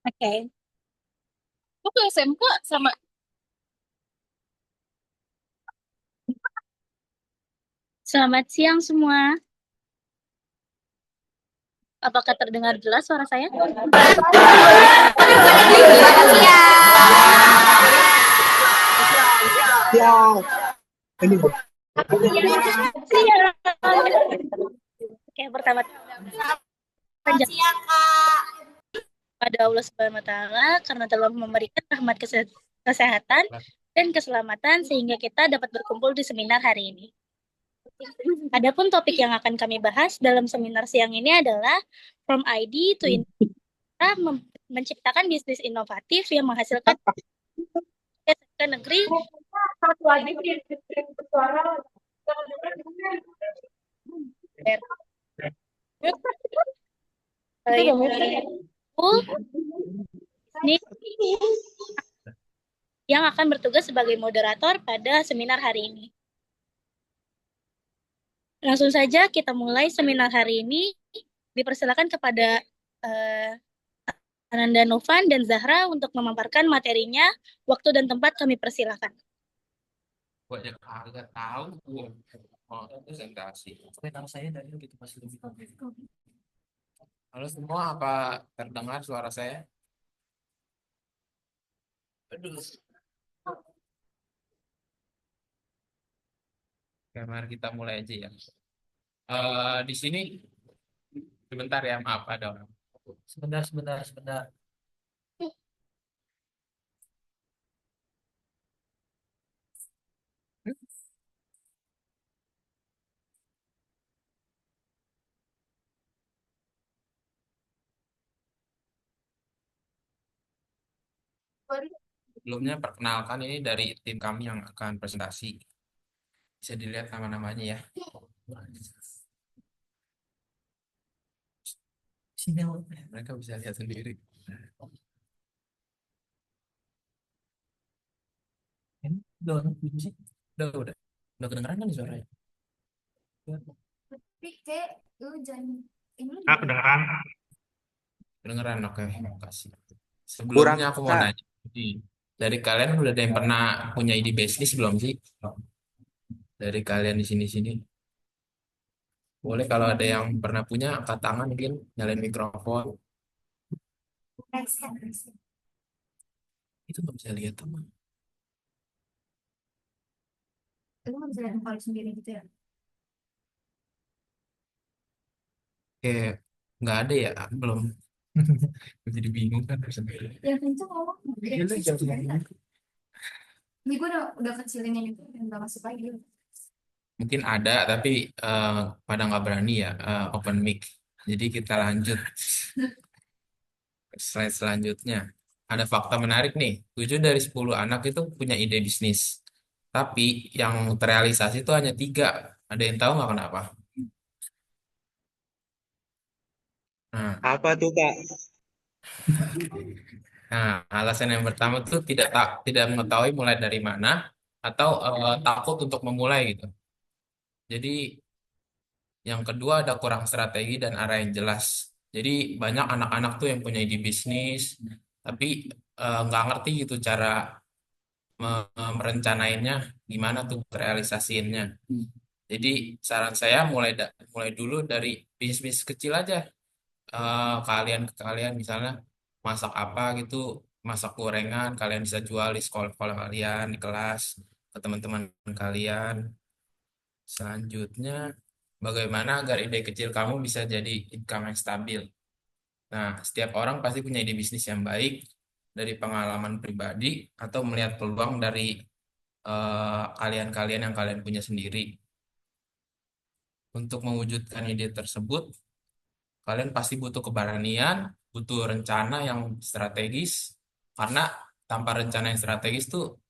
Oke. Waktu SMK sama. Selamat siang semua. Apakah terdengar jelas suara saya? Ya, ini Siang. Oke, pertama panjang pada Allah Subhanahu wa taala karena telah memberikan rahmat kesehatan dan keselamatan sehingga kita dapat berkumpul di seminar hari ini. Adapun topik yang akan kami bahas dalam seminar siang ini adalah From ID to Indonesia, menciptakan bisnis inovatif yang menghasilkan ke negeri. satu lagi suara. Itu udah Ini yang akan bertugas sebagai moderator pada seminar hari ini. Langsung saja kita mulai seminar hari ini. Dipersilakan kepada uh, Ananda Novan dan Zahra untuk memaparkan materinya. Waktu dan tempat kami persilakan. Buat yang agak tahu mau presentasi. Oke, nama saya Daniel gitu masih lebih konkret. Halo semua, apa terdengar suara saya? Aduh. Oke, mari kita mulai aja ya. Di sini sebentar ya, maaf ada orang. Sebentar, sebentar, sebentar. Sebelumnya perkenalkan ini dari tim kami yang akan presentasi. Bisa dilihat nama-namanya ya. Sini, mereka bisa lihat sendiri. Ini udah kedengeran kan suaranya? Tapi kayak lu jangan ini lu Ah, kedengeran. Kedengeran, oke, makasih. kurang Sebelumnya aku mau Kak. nanya, dari kalian udah ada yang pernah punya ide bisnis belum sih? Dari kalian di sini-sini. Boleh kalau ada yang pernah punya, angkat tangan mungkin, nyalain mikrofon. next step, next step. Itu nggak bisa lihat teman. Lu nggak bisa lihat muka lu sendiri gitu ya. Kayak nggak ada ya, belum. Jadi bingung kan sendiri. Ya kenceng ngomong. Iya, lu jangan ngomong. Ini gue udah kecilin ini dan udah masuk lagi. Mungkin ada, tapi pada nggak berani ya open mic. Jadi kita lanjut slide selanjutnya. Ada fakta menarik nih, 7 dari 10 anak itu punya ide bisnis. Tapi yang terrealisasi itu hanya 3. Ada yang tahu nggak kenapa? Nah, Apa tuh Kak? alasan yang pertama tuh tidak mengetahui mulai dari mana atau takut untuk memulai gitu. Jadi yang kedua ada kurang strategi dan arah yang jelas. Jadi banyak anak-anak tuh yang punya ide bisnis, tapi nggak ngerti gitu cara merencanainnya, gimana tuh realisasiinnya. Jadi saran saya mulai dulu dari bisnis kecil aja. Kalian misalnya masak apa gitu, masak gorengan, kalian bisa jual di sekolah-sekolah kalian, di kelas, ke teman-teman kalian. Selanjutnya, bagaimana agar ide kecil kamu bisa jadi income yang stabil? Nah, setiap orang pasti punya ide bisnis yang baik dari pengalaman pribadi atau melihat peluang dari kalian-kalian yang kalian punya sendiri. Untuk mewujudkan ide tersebut, kalian pasti butuh keberanian, butuh rencana yang strategis, karena tanpa rencana yang strategis tuh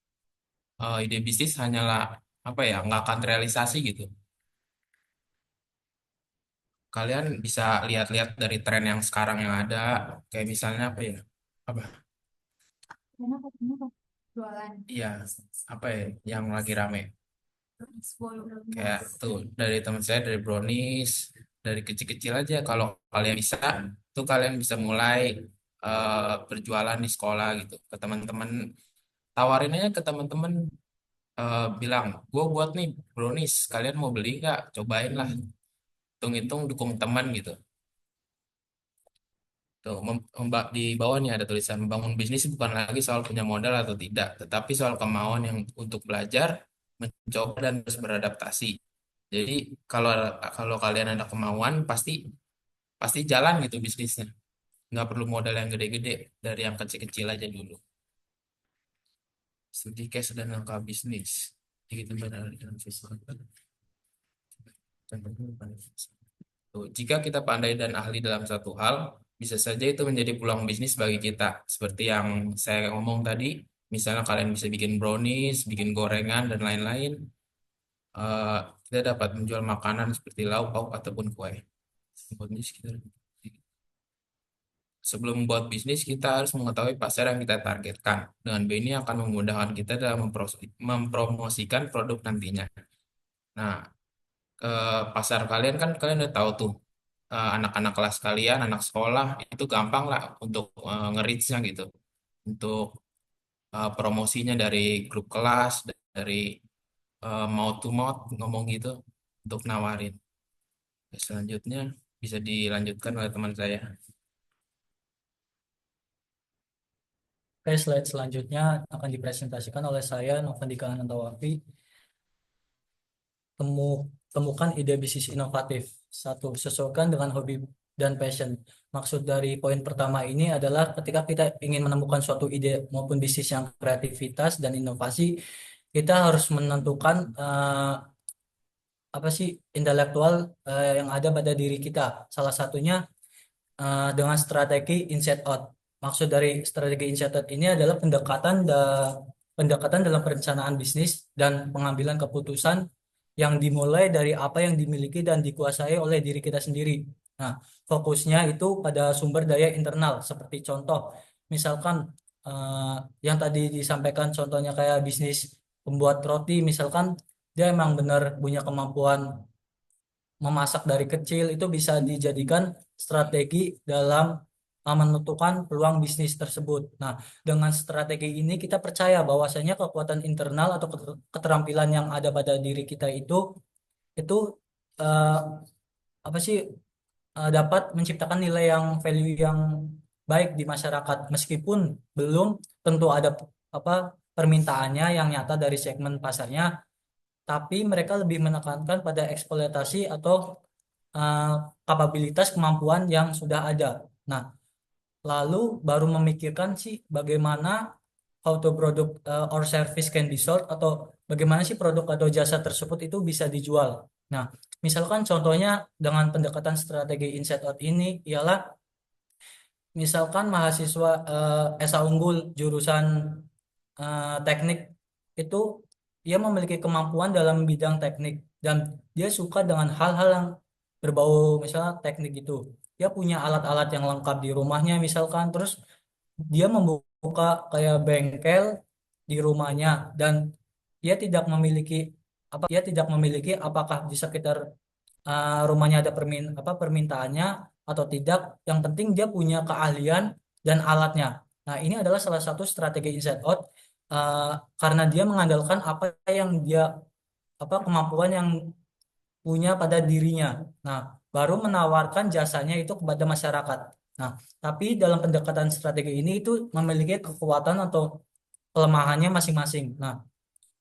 ide bisnis hanyalah apa ya, nggak akan terrealisasi gitu. Kalian bisa lihat-lihat dari tren yang sekarang yang ada, kayak misalnya apa ya, apa, Kenapa? Kenapa? Jualan. iya, apa ya, yang lagi rame, kayak Sepuluh. tuh dari teman saya dari brownies, dari kecil-kecil aja. Kalau kalian bisa, tuh kalian bisa mulai. berjualan di sekolah gitu ke teman-teman, tawarin aja ke teman-teman, bilang gue buat nih brownies, kalian mau beli nggak, cobain lah, hitung-hitung dukung teman gitu. Tuh, di bawah nih ada tulisan membangun bisnis bukan lagi soal punya modal atau tidak, tetapi soal kemauan yang untuk belajar, mencoba dan terus beradaptasi. Jadi kalau kalau kalian ada kemauan, pasti pasti jalan gitu bisnisnya. Nggak perlu modal yang gede-gede, dari yang kecil-kecil aja dulu. Studi case dan langkah bisnis. Gitu benar dalam visual. Tuh, jika kita pandai dan ahli dalam satu hal, bisa saja itu menjadi peluang bisnis bagi kita. Seperti yang saya ngomong tadi, misalnya kalian bisa bikin brownies, bikin gorengan, dan lain-lain. Eh, kita dapat menjual makanan seperti lauk, pauk, ataupun kue. Bisnis kita. Sebelum membuat bisnis, kita harus mengetahui pasar yang kita targetkan. Dengan ini akan memudahkan kita dalam mempromosikan produk nantinya. Nah, pasar kalian kan kalian udah tahu tuh, anak-anak kelas kalian, anak sekolah itu gampang lah untuk nge-reach-nya gitu, untuk promosinya dari grup kelas, dari mouth to mouth ngomong gitu, untuk nawarin. Selanjutnya bisa dilanjutkan oleh teman saya. Oke, slide selanjutnya akan dipresentasikan oleh saya, Novandika Anantawafi. Temukan ide bisnis inovatif. Satu, sesuaikan dengan hobi dan passion. Maksud dari poin pertama ini adalah ketika kita ingin menemukan suatu ide maupun bisnis yang kreativitas dan inovasi, kita harus menentukan apa sih intelektual yang ada pada diri kita. Salah satunya dengan strategi inside out. Maksud dari strategi inside out ini adalah pendekatan dalam perencanaan bisnis dan pengambilan keputusan yang dimulai dari apa yang dimiliki dan dikuasai oleh diri kita sendiri. Nah, fokusnya itu pada sumber daya internal, seperti contoh, misalkan eh, yang tadi disampaikan contohnya kayak bisnis pembuat roti, misalkan dia emang benar punya kemampuan memasak dari kecil, itu bisa dijadikan strategi dalam menentukan peluang bisnis tersebut. Nah, dengan strategi ini kita percaya bahwasanya kekuatan internal atau keterampilan yang ada pada diri kita itu eh, apa sih dapat menciptakan nilai yang value yang baik di masyarakat, meskipun belum tentu ada apa permintaannya yang nyata dari segmen pasarnya, tapi mereka lebih menekankan pada eksploitasi atau eh, kapabilitas kemampuan yang sudah ada. Nah, lalu baru memikirkan sih bagaimana how to product or service can be sold, atau bagaimana sih produk atau jasa tersebut itu bisa dijual. Nah, misalkan contohnya dengan pendekatan strategi inside out ini ialah misalkan mahasiswa SA unggul jurusan teknik itu dia memiliki kemampuan dalam bidang teknik dan dia suka dengan hal-hal yang berbau misalnya teknik itu. Dia punya alat-alat yang lengkap di rumahnya misalkan, terus dia membuka kayak bengkel di rumahnya dan dia tidak memiliki apakah di sekitar rumahnya ada permintaannya atau tidak. Yang penting dia punya keahlian dan alatnya. Nah, ini adalah salah satu strategi inside out uh, karena dia mengandalkan apa yang dia kemampuan yang punya pada dirinya. Nah, baru menawarkan jasanya itu kepada masyarakat. Nah, tapi dalam pendekatan strategi ini itu memiliki kekuatan atau kelemahannya masing-masing. Nah,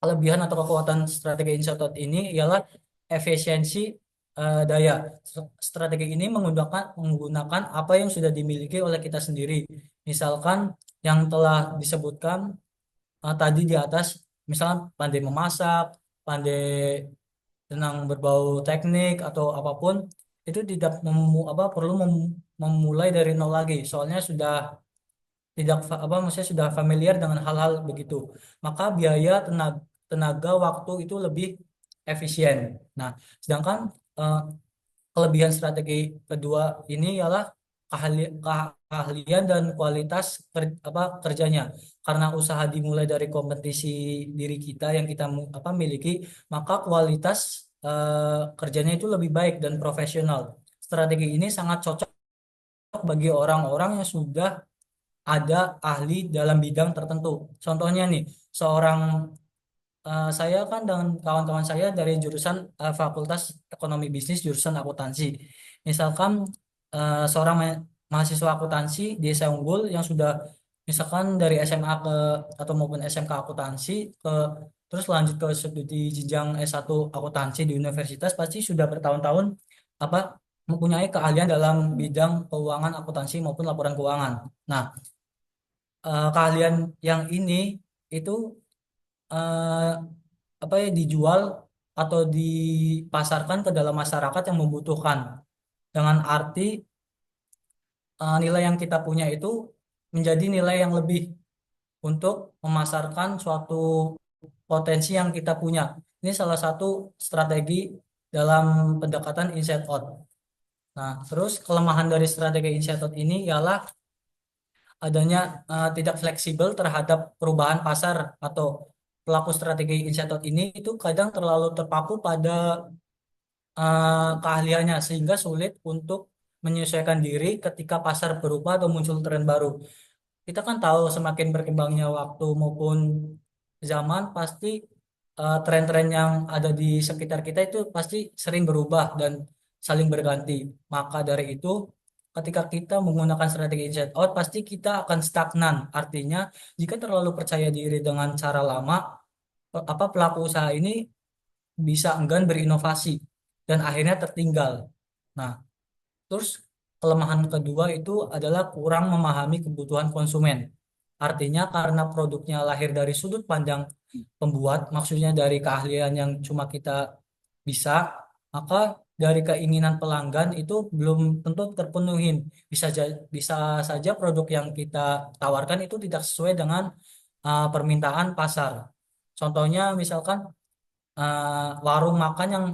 kelebihan atau kekuatan strategi inside out ini ialah efisiensi daya. Strategi ini menggunakan apa yang sudah dimiliki oleh kita sendiri. Misalkan yang telah disebutkan tadi di atas, misalnya pandai memasak, pandai tentang berbau teknik atau apapun, itu tidak perlu memulai dari nol lagi. Soalnya sudah tidak maksudnya sudah familiar dengan hal-hal begitu, maka biaya tenaga waktu itu lebih efisien. Nah, sedangkan eh, kelebihan strategi kedua ini ialah keahlian dan kualitas kerjanya, karena usaha dimulai dari kompetisi diri kita yang kita miliki, maka kualitas kerjanya itu lebih baik dan profesional. Strategi ini sangat cocok bagi orang-orang yang sudah ada ahli dalam bidang tertentu. Contohnya nih, seorang saya kan dan kawan-kawan saya dari jurusan Fakultas Ekonomi Bisnis jurusan akuntansi. Misalkan seorang mahasiswa akuntansi di SA Unggul yang sudah misalkan dari SMA ke atau maupun SMK akuntansi ke terus lanjut ke studi jenjang S1 akuntansi di universitas pasti sudah bertahun-tahun apa mempunyai keahlian dalam bidang keuangan akuntansi maupun laporan keuangan. Nah, keahlian yang ini itu eh, apa ya dijual atau dipasarkan ke dalam masyarakat yang membutuhkan dengan arti nilai yang kita punya itu menjadi nilai yang lebih untuk memasarkan suatu potensi yang kita punya. Ini salah satu strategi dalam pendekatan inside out. Nah, terus kelemahan dari strategi inside out ini ialah adanya tidak fleksibel terhadap perubahan pasar atau pelaku strategi inside out ini itu kadang terlalu terpaku pada keahliannya sehingga sulit untuk menyesuaikan diri ketika pasar berubah atau muncul tren baru. Kita kan tahu semakin berkembangnya waktu maupun zaman pasti tren-tren yang ada di sekitar kita itu pasti sering berubah dan saling berganti. Maka dari itu, ketika kita menggunakan strategi inside out, pasti kita akan stagnan. Artinya, jika terlalu percaya diri dengan cara lama, pelaku usaha ini bisa enggan berinovasi dan akhirnya tertinggal. Nah, terus kelemahan kedua itu adalah kurang memahami kebutuhan konsumen. Artinya karena produknya lahir dari sudut pandang pembuat, maksudnya dari keahlian yang cuma kita bisa, maka dari keinginan pelanggan itu belum tentu terpenuhi. Bisa saja produk yang kita tawarkan itu tidak sesuai dengan permintaan pasar. Contohnya misalkan warung makan yang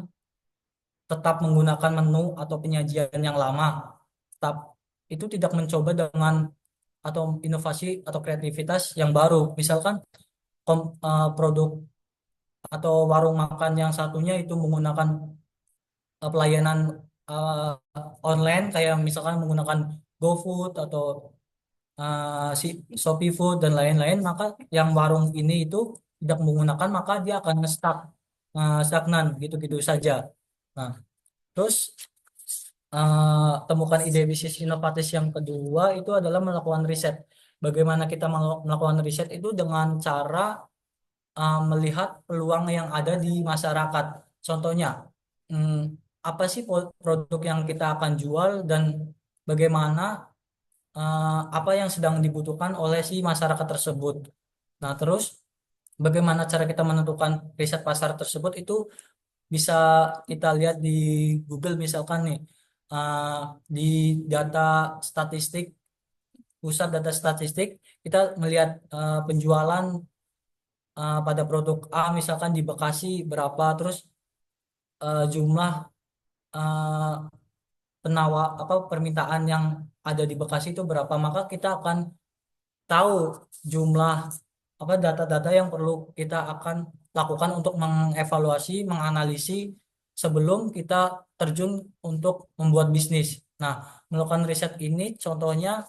tetap menggunakan menu atau penyajian yang lama, tetap itu tidak mencoba dengan atau inovasi atau kreativitas yang baru. Misalkan produk atau warung makan yang satunya itu menggunakan pelayanan online kayak misalkan menggunakan GoFood atau si Shopee Food dan lain-lain, maka yang warung ini itu tidak menggunakan maka dia akan stagnan gitu-gitu saja. Nah, terus temukan ide bisnis inovatif yang kedua itu adalah melakukan riset. Bagaimana kita melakukan riset itu dengan cara melihat peluang yang ada di masyarakat. Contohnya, apa sih produk yang kita akan jual dan bagaimana apa yang sedang dibutuhkan oleh si masyarakat tersebut. Nah, terus bagaimana cara kita menentukan riset pasar tersebut itu bisa kita lihat di Google misalkan nih di data statistik pusat data statistik kita melihat penjualan pada produk A misalkan di Bekasi berapa terus jumlah uh, permintaan yang ada di Bekasi itu berapa maka kita akan tahu jumlah data-data yang perlu kita akan lakukan untuk mengevaluasi, menganalisis sebelum kita terjun untuk membuat bisnis. Nah, melakukan riset ini contohnya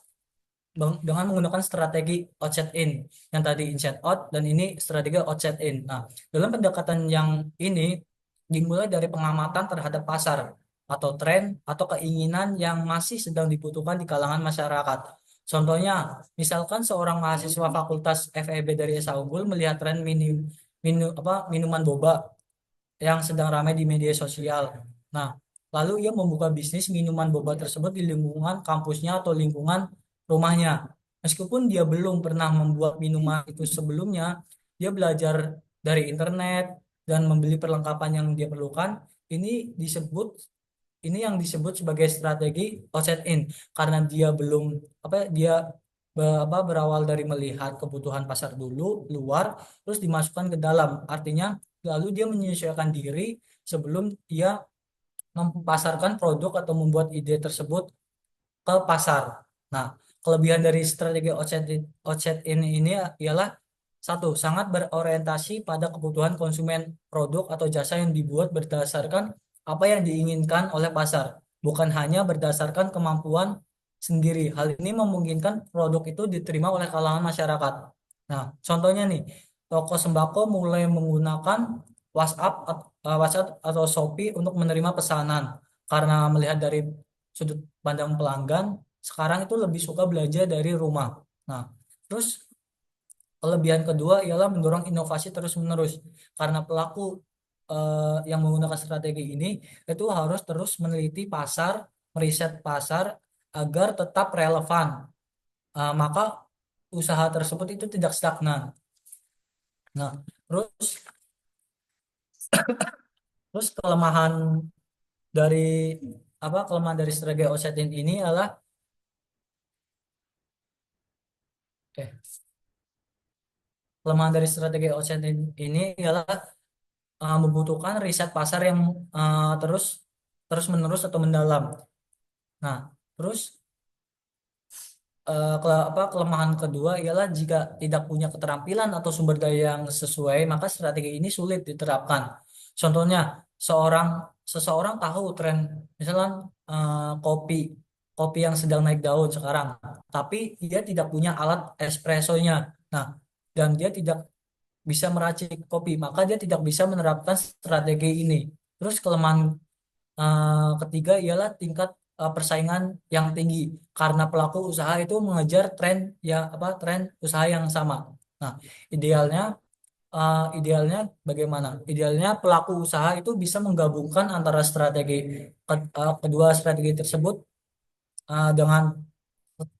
dengan menggunakan strategi outside in yang tadi inside out dan ini strategi outside in. Nah, dalam pendekatan yang ini dimulai dari pengamatan terhadap pasar atau tren atau keinginan yang masih sedang dibutuhkan di kalangan masyarakat. Contohnya, misalkan seorang mahasiswa Fakultas FEB dari SA Unggul melihat tren minuman boba yang sedang ramai di media sosial. Nah, lalu ia membuka bisnis minuman boba tersebut di lingkungan kampusnya atau lingkungan rumahnya. Meskipun dia belum pernah membuat minuman itu sebelumnya, dia belajar dari internet dan membeli perlengkapan yang dia perlukan. Ini yang disebut sebagai strategi outside in karena dia belum dia berawal dari melihat kebutuhan pasar dulu luar terus dimasukkan ke dalam. Artinya lalu dia menyesuaikan diri sebelum dia mempasarkan produk atau membuat ide tersebut ke pasar. Nah, kelebihan dari strategi outside in ini ialah satu, sangat berorientasi pada kebutuhan konsumen produk atau jasa yang dibuat berdasarkan apa yang diinginkan oleh pasar, bukan hanya berdasarkan kemampuan sendiri. Hal ini memungkinkan produk itu diterima oleh kalangan masyarakat. Nah, contohnya nih, toko sembako mulai menggunakan WhatsApp atau Shopee untuk menerima pesanan karena melihat dari sudut pandang pelanggan, sekarang itu lebih suka belanja dari rumah. Nah, terus kelebihan kedua ialah mendorong inovasi terus-menerus karena pelaku yang menggunakan strategi ini itu harus terus meneliti pasar, meriset pasar agar tetap relevan. Maka usaha tersebut itu tidak stagnan. Nah, terus terus dari kelemahan dari strategi offsetting ini adalah eh, kelemahan dari strategi offsetting ini ialah membutuhkan riset pasar yang terus terus menerus atau mendalam. Nah, terus kelemahan kedua ialah jika tidak punya keterampilan atau sumber daya yang sesuai, maka strategi ini sulit diterapkan. Contohnya, seseorang tahu tren, misalnya kopi, kopi yang sedang naik daun sekarang, tapi dia tidak punya alat espressonya. Nah, dan dia tidak bisa meracik kopi, maka dia tidak bisa menerapkan strategi ini. Terus kelemahan ketiga ialah tingkat persaingan yang tinggi karena pelaku usaha itu mengejar tren usaha yang sama. Nah, idealnya idealnya bagaimana? Idealnya pelaku usaha itu bisa menggabungkan antara kedua strategi tersebut dengan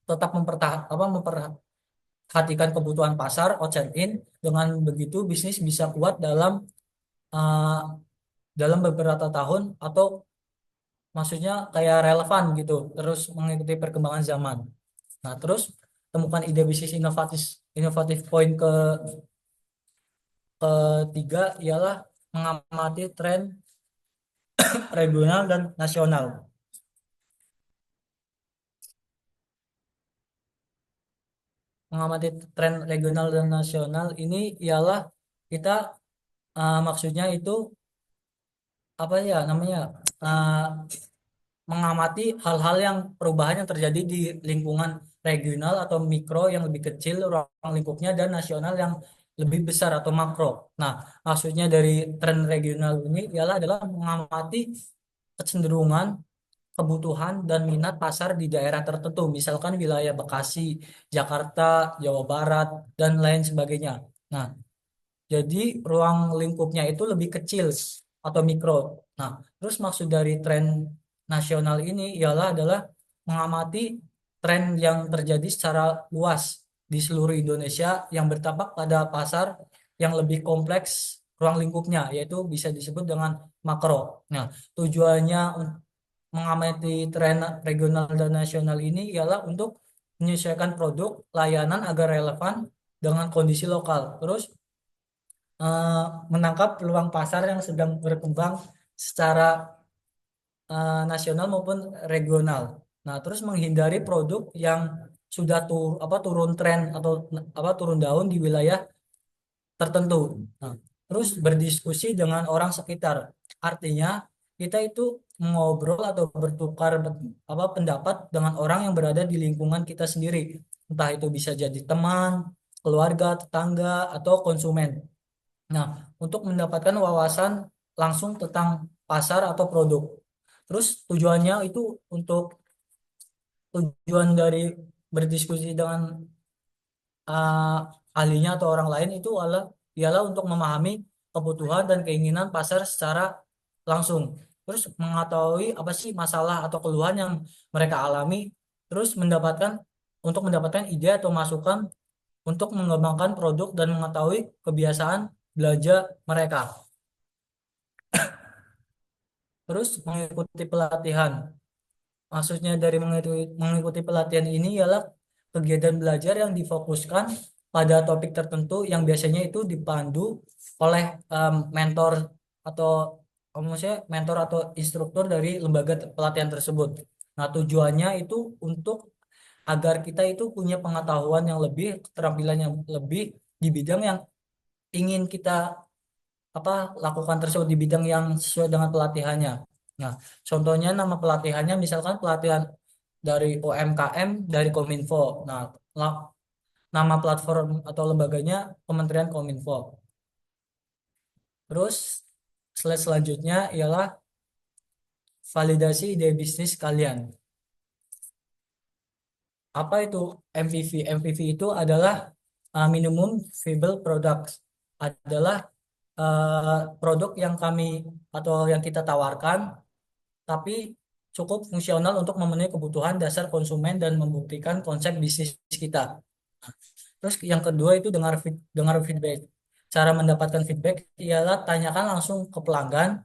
tetap memperhatikan kebutuhan pasar outside in. Dengan begitu bisnis bisa kuat uh, dalam beberapa tahun atau maksudnya kayak relevan gitu, terus mengikuti perkembangan zaman. Nah, terus temukan ide bisnis inovatif inovatif poin ketiga ialah mengamati tren regional dan nasional. Mengamati tren regional dan nasional ini ialah kita maksudnya itu apa ya namanya, uh, mengamati hal-hal yang perubahan yang terjadi di lingkungan regional atau mikro yang lebih kecil ruang lingkupnya dan nasional yang lebih besar atau makro. Nah, maksudnya dari tren regional ini ialah adalah mengamati kecenderungan, kebutuhan dan minat pasar di daerah tertentu, misalkan wilayah Bekasi, Jakarta, Jawa Barat, dan lain sebagainya. Nah, jadi ruang lingkupnya itu lebih kecil atau mikro. Nah, terus maksud dari tren nasional ini ialah adalah mengamati tren yang terjadi secara luas di seluruh Indonesia yang berdampak pada pasar yang lebih kompleks ruang lingkupnya, yaitu bisa disebut dengan makro. Nah, tujuannya mengamati tren regional dan nasional ini ialah untuk menyesuaikan produk, layanan agar relevan dengan kondisi lokal. Terus eh, menangkap peluang pasar yang sedang berkembang secara nasional maupun regional. Nah, terus menghindari produk yang sudah turun tren atau turun daun di wilayah tertentu. Nah, terus berdiskusi dengan orang sekitar. Artinya kita itu ngobrol atau bertukar pendapat dengan orang yang berada di lingkungan kita sendiri. Entah itu bisa jadi teman, keluarga, tetangga, atau konsumen. Nah, untuk mendapatkan wawasan langsung tentang pasar atau produk. Terus tujuan dari berdiskusi dengan uh, ahlinya atau orang lain itu ialah untuk memahami kebutuhan dan keinginan pasar secara langsung. Terus mengetahui apa sih masalah atau keluhan yang mereka alami, terus mendapatkan ide atau masukan untuk mengembangkan produk dan mengetahui kebiasaan belanja mereka. Terus mengikuti pelatihan. Maksudnya dari mengikuti pelatihan ini ialah kegiatan belajar yang difokuskan pada topik tertentu yang biasanya itu dipandu oleh mentor atau maksudnya mentor atau instruktur dari lembaga pelatihan tersebut. Nah, tujuannya itu untuk agar kita itu punya pengetahuan yang lebih, keterampilan yang lebih di bidang yang ingin kita lakukan tersebut, di bidang yang sesuai dengan pelatihannya. Nah, contohnya nama pelatihannya misalkan pelatihan dari UMKM dari Kominfo. Nah, nama platform atau lembaganya Kementerian Kominfo. Terus slide selanjutnya ialah validasi ide bisnis kalian. Apa itu MVV? MVV itu adalah minimum viable products. Adalah produk yang kami atau yang kita tawarkan tapi cukup fungsional untuk memenuhi kebutuhan dasar konsumen dan membuktikan konsep bisnis kita. Terus yang kedua itu dengar feedback. Cara mendapatkan feedback ialah tanyakan langsung ke pelanggan,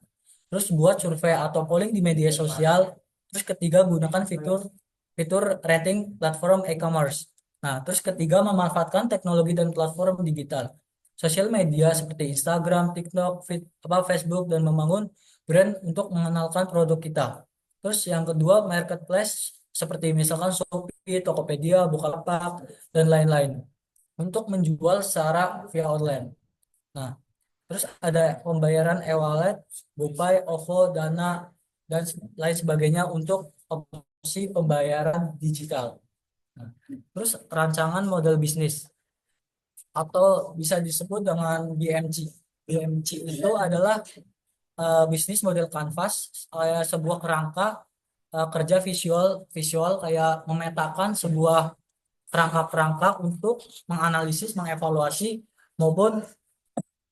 terus buat survei atau polling di media sosial, terus ketiga gunakan fitur fitur rating platform e-commerce. Nah, terus ketiga memanfaatkan teknologi dan platform digital. Sosial media seperti Instagram, TikTok, Facebook dan membangun brand untuk mengenalkan produk kita. Terus yang kedua marketplace seperti misalkan Shopee, Tokopedia, Bukalapak dan lain-lain untuk menjual secara via online. Nah, terus ada pembayaran e-wallet, GoPay, OVO, Dana, dan lain sebagainya untuk opsi pembayaran digital. Nah, terus rancangan model bisnis atau bisa disebut dengan BMC. BMC itu adalah bisnis model kanvas, sebuah kerangka kerja visual visual kayak memetakan sebuah kerangka-kerangka untuk menganalisis, mengevaluasi maupun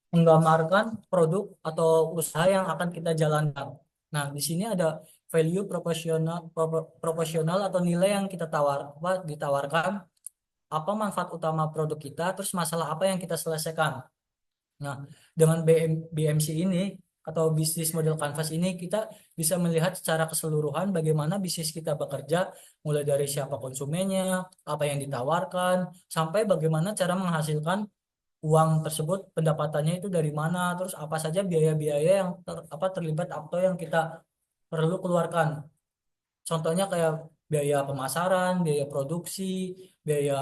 menggambarkan produk atau usaha yang akan kita jalankan. Nah, di sini ada value proporsional atau nilai yang kita ditawarkan, apa manfaat utama produk kita, terus masalah apa yang kita selesaikan. Nah, dengan BMC ini atau bisnis model canvas ini kita bisa melihat secara keseluruhan bagaimana bisnis kita bekerja, mulai dari siapa konsumennya, apa yang ditawarkan, sampai bagaimana cara menghasilkan uang tersebut, pendapatannya itu dari mana, terus apa saja biaya-biaya yang terlibat atau yang kita perlu keluarkan. Contohnya kayak biaya pemasaran, biaya produksi, biaya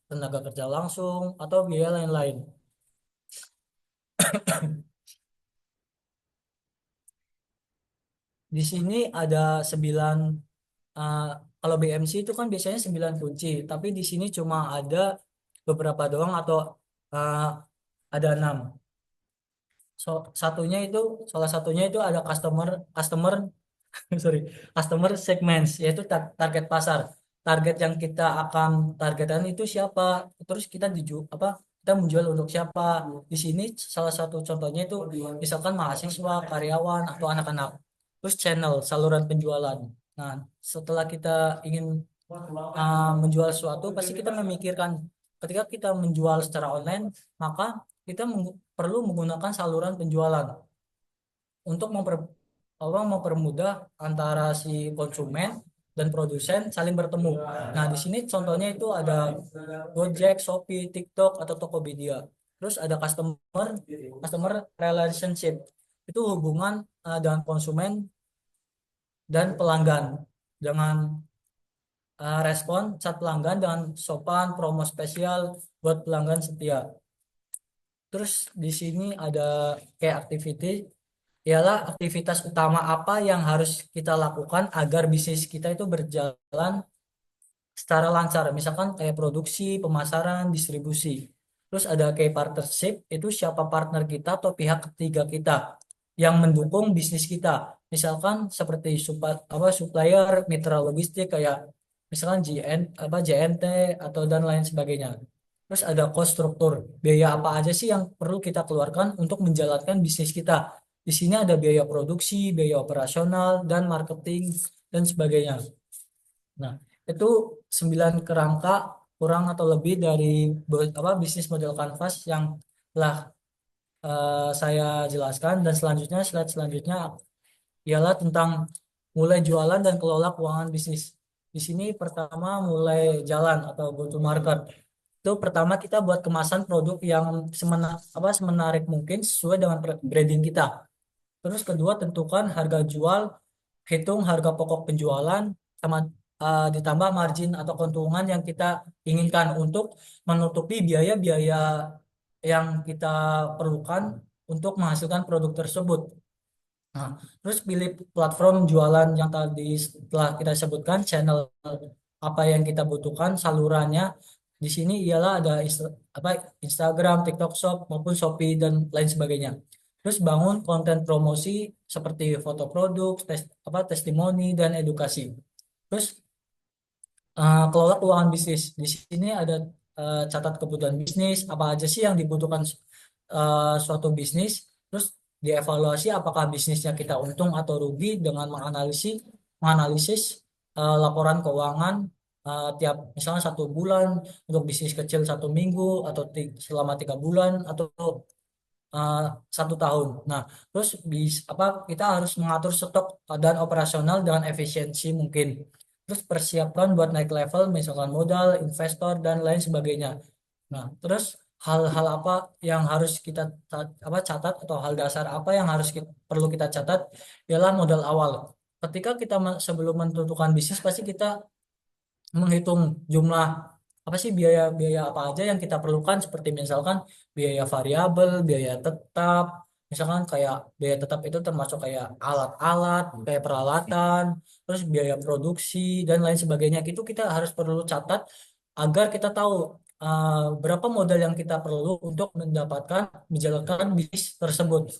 tenaga kerja langsung, atau biaya lain-lain. Di sini ada 9, uh, kalau BMC itu kan biasanya 9 kunci, tapi di sini cuma ada beberapa doang atau uh, ada 6. Salah satunya itu ada customer customer sorry, customer segments, yaitu target pasar. Target yang kita akan targetkan itu siapa, terus kita menjual untuk siapa. Di sini salah satu contohnya itu misalkan mahasiswa, karyawan atau anak-anak. Terus channel saluran penjualan. Nah, setelah kita ingin menjual sesuatu, pasti kita memikirkan ketika kita menjual secara online, maka kita perlu menggunakan saluran penjualan untuk mempermudah antara si konsumen dan produsen saling bertemu. Nah, di sini contohnya itu ada Gojek, Shopee, TikTok atau Tokopedia. Terus ada customer relationship. Itu hubungan dengan konsumen dan pelanggan. Dengan respon chat pelanggan dengan sopan, promo spesial buat pelanggan setia. Terus di sini ada kayak activity, ialah aktivitas utama apa yang harus kita lakukan agar bisnis kita itu berjalan secara lancar. Misalkan kayak produksi, pemasaran, distribusi. Terus ada kayak partnership, itu siapa partner kita atau pihak ketiga kita yang mendukung bisnis kita. Misalkan seperti supplier, mitra logistik kayak misalkan JNT atau dan lain sebagainya. Terus ada cost struktur, biaya apa aja sih yang perlu kita keluarkan untuk menjalankan bisnis kita. Di sini ada biaya produksi, biaya operasional, dan marketing, dan sebagainya. Nah, itu 9 kerangka kurang atau lebih dari bisnis model canvas yang telah saya jelaskan. Dan selanjutnya, slide selanjutnya ialah tentang mulai jualan dan kelola keuangan bisnis. Di sini pertama mulai jalan atau go to market. Itu pertama kita buat kemasan produk yang semenarik mungkin sesuai dengan branding kita. Terus kedua tentukan harga jual, hitung harga pokok penjualan, sama ditambah margin atau keuntungan yang kita inginkan untuk menutupi biaya-biaya yang kita perlukan untuk menghasilkan produk tersebut. Nah, terus pilih platform jualan yang tadi setelah kita sebutkan, channel apa yang kita butuhkan, salurannya. Di sini ialah ada apa, Instagram, TikTok Shop maupun Shopee dan lain sebagainya. Terus bangun konten promosi seperti foto produk, testimoni dan edukasi. Terus kelola keuangan bisnis. Di sini ada catat kebutuhan bisnis, apa aja sih yang dibutuhkan suatu bisnis, terus dievaluasi apakah bisnisnya kita untung atau rugi dengan menganalisis laporan keuangan tiap misalnya 1 bulan untuk bisnis kecil 1 minggu atau selama 3 bulan atau eh, 1 tahun. Nah, terus apa kita harus mengatur stok dan operasional dengan efisiensi mungkin. Terus persiapkan buat naik level, misalkan modal, investor dan lain sebagainya. Nah, terus hal-hal apa yang harus kita catat atau hal dasar apa yang perlu kita catat ialah modal awal. Ketika kita sebelum menentukan bisnis pasti kita menghitung jumlah apa sih biaya-biaya apa aja yang kita perlukan seperti misalkan biaya variabel, biaya tetap, misalkan kayak biaya tetap itu termasuk kayak alat-alat, kayak peralatan, terus biaya produksi dan lain sebagainya. Itu kita harus perlu catat agar kita tahu berapa modal yang kita perlu untuk menjalankan bisnis tersebut.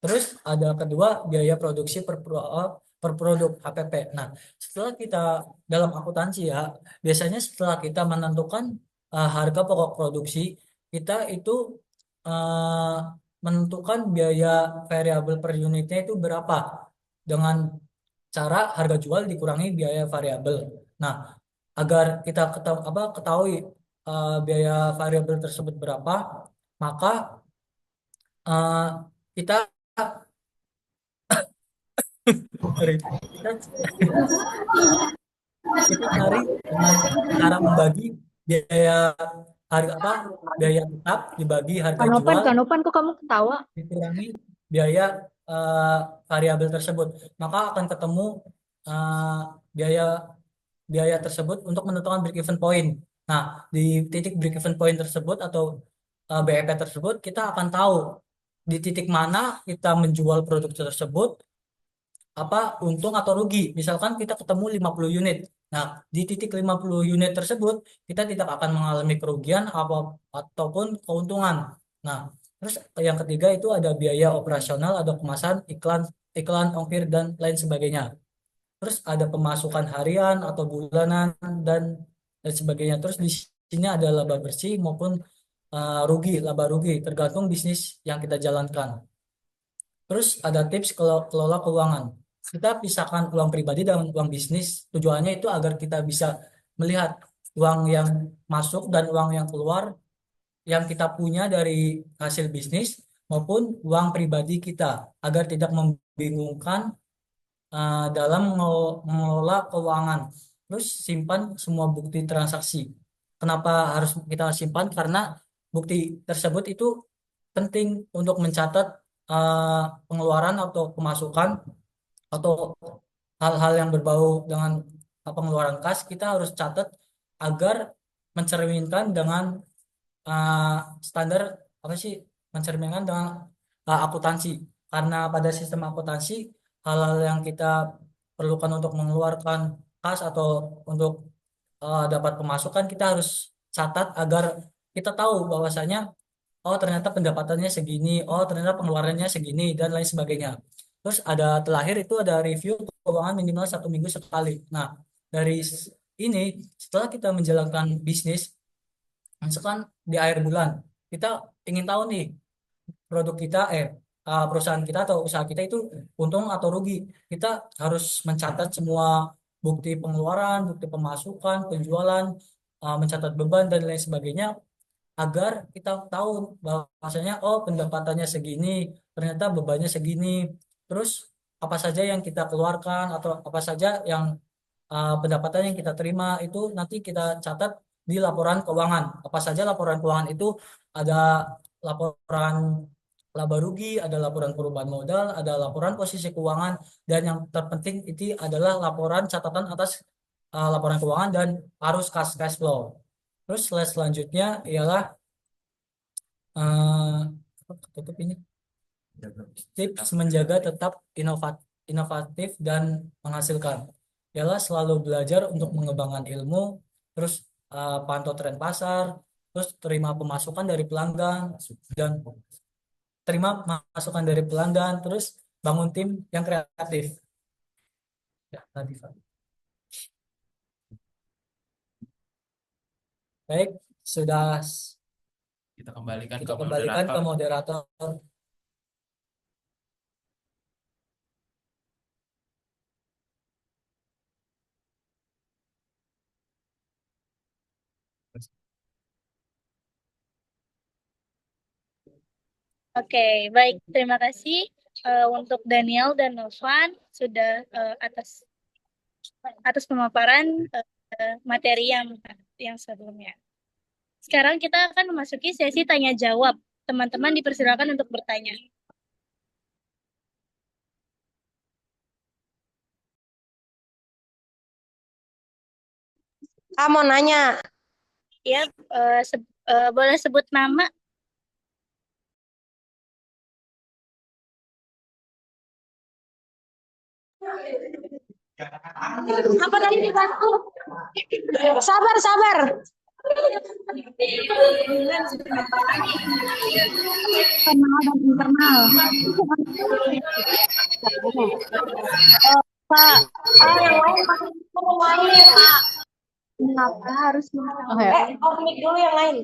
Terus ada kedua biaya produksi per produk HPP. Nah, setelah kita dalam akuntansi ya, biasanya setelah kita menentukan harga pokok produksi, kita itu uh, menentukan biaya variabel per unitnya itu berapa dengan cara harga jual dikurangi biaya variabel. Nah, agar kita ketahui biaya variabel tersebut berapa, maka uh, kita sorry, kita cari dengan cara membagi biaya harga biaya tetap dibagi harga Kanopan, jual Kanopan, kok kamu ketawa? dikurangi biaya eh, variabel tersebut, maka akan ketemu eh, biaya biaya tersebut untuk menentukan break even point. Nah, di titik break even point tersebut atau BEP tersebut kita akan tahu di titik mana kita menjual produk tersebut apa untung atau rugi. Misalkan kita ketemu 50 unit. Nah, di titik 50 unit tersebut kita tidak akan mengalami kerugian ataupun keuntungan. Nah, terus yang ketiga itu ada biaya operasional, ada kemasan, iklan, ongkir dan lain sebagainya. Terus ada pemasukan harian atau bulanan dan sebagainya. Terus di sini ada laba bersih maupun laba rugi tergantung bisnis yang kita jalankan. Terus ada tips kelola keuangan. Kita pisahkan uang pribadi dan uang bisnis. Tujuannya itu agar kita bisa melihat uang yang masuk dan uang yang keluar yang kita punya dari hasil bisnis maupun uang pribadi kita agar tidak membingungkan dalam mengelola keuangan. Terus simpan semua bukti transaksi. Kenapa harus kita simpan? Karena bukti tersebut itu penting untuk mencatat pengeluaran atau pemasukan atau hal-hal yang berbau dengan pengeluaran kas. Kita harus catat agar mencerminkan dengan uh, standar apa sih, mencerminkan dengan akuntansi. Karena pada sistem akuntansi hal-hal yang kita perlukan untuk mengeluarkan kas atau untuk dapat pemasukan kita harus catat agar kita tahu bahwasanya oh ternyata pendapatannya segini, oh ternyata pengeluarannya segini dan lain sebagainya. Terus ada terakhir itu ada review keuangan minimal 1 minggu sekali. Nah, dari ini setelah kita menjalankan bisnis, misalkan di akhir bulan kita ingin tahu nih produk kita perusahaan kita atau usaha kita itu untung atau rugi. Kita harus mencatat semua bukti pengeluaran, bukti pemasukan, penjualan, mencatat beban dan lain sebagainya agar kita tahu bahwasanya oh pendapatannya segini, ternyata bebannya segini. Terus apa saja yang kita keluarkan atau apa saja yang pendapatan yang kita terima itu nanti kita catat di laporan keuangan. Apa saja laporan keuangan itu ada laporan laba rugi, ada laporan perubahan modal, ada laporan posisi keuangan, dan yang terpenting itu adalah laporan catatan atas laporan keuangan dan arus cash flow. Terus slide selanjutnya ialah apa tutup ini. Tips menjaga tetap inovatif dan menghasilkan ialah selalu belajar untuk mengembangkan ilmu, terus pantau tren pasar, terus terima pemasukan dari pelanggan dan terima masukan dari pelanggan, terus bangun tim yang kreatif. Ya, tadi Pak. Baik, sudah Kita kembalikan kita ke kembalikan ke moderator. moderator. Oke, baik. Terima kasih untuk Daniel dan Novan sudah atas pemaparan materi yang sebelumnya. Sekarang kita akan memasuki sesi tanya jawab. Teman-teman dipersilakan untuk bertanya. Mau nanya. Ya, boleh sebut nama. Apa tadi dibantu? Sabar, sabar. Internal dan internal. Pak, yang lain main, Pak. Kenapa harus mic dulu yang lain.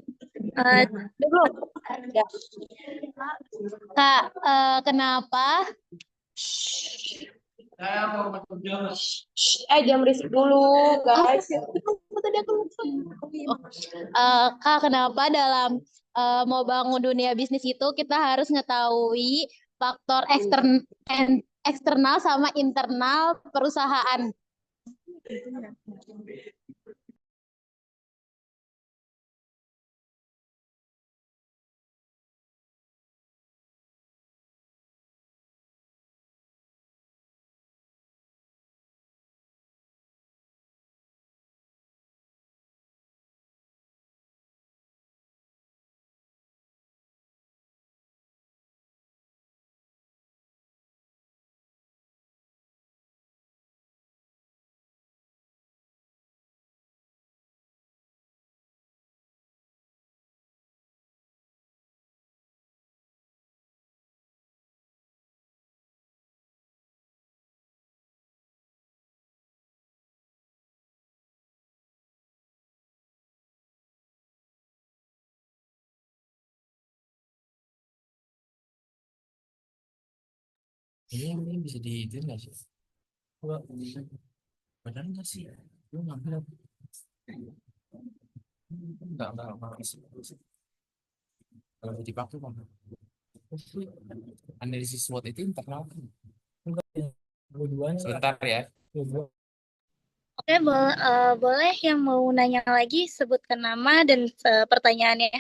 Dulu. Kak, kenapa? Jangan berisik dulu, guys. Kak, kenapa dalam mau bangun dunia bisnis itu kita harus mengetahui faktor eksternal sama internal perusahaan? Ini bisa diizin nggak sih? Benar nggak sih? Lu ngambil apa? Enggak. Kalau dipakai bang, analisis SWOT itu internal. Dua-duanya. Sebentar ya. Oke, boleh yang mau nanya lagi sebutkan nama dan pertanyaannya.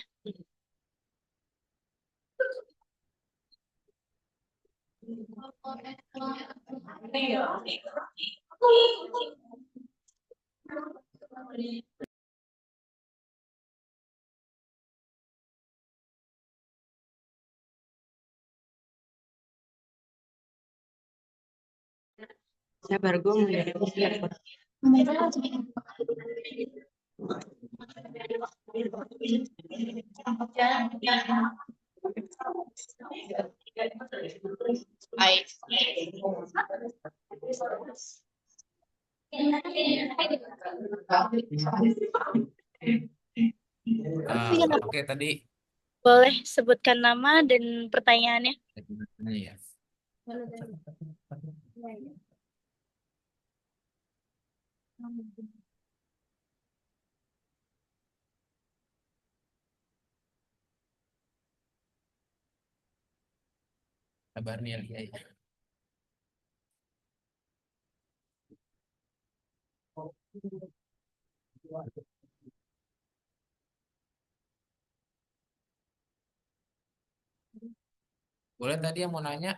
Sabar, gue mau Oke, tadi Boleh sebutkan nama dan pertanyaannya. ya. Sabar nih ya. Boleh tadi yang mau nanya?